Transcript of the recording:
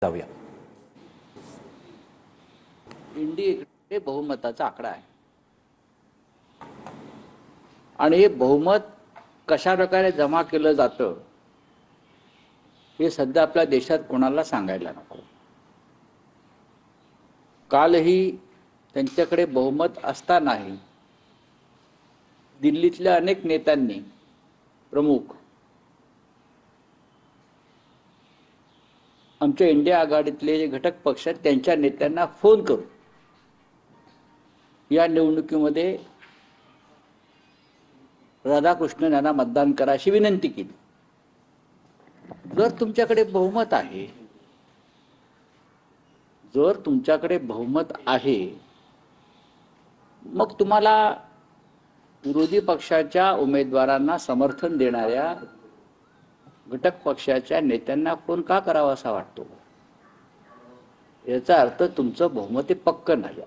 जाऊया. इंडियाकडे बहुमताचा आकडा आहे आणि हे बहुमत कशा प्रकारे जमा केलं जातं हे सध्या आपल्या देशात कोणाला सांगायला नको. कालही त्यांच्याकडे बहुमत असतानाही दिल्लीतल्या अनेक नेत्यांनी प्रमुख आमच्या इंडिया आघाडीतले जे घटक पक्ष आहेत त्यांच्या नेत्यांना फोन करून या निवडणुकीमध्ये राधाकृष्णन यांना मतदान करा अशी विनंती केली. जर तुमच्याकडे बहुमत आहे, मग तुम्हाला विरोधी पक्षाच्या उमेदवारांना समर्थन देणाऱ्या घटक पक्षाच्या नेत्यांना फोन का करावा असा वाटतो? याचा अर्थ तुमचं बहुमत हे पक्क नाही.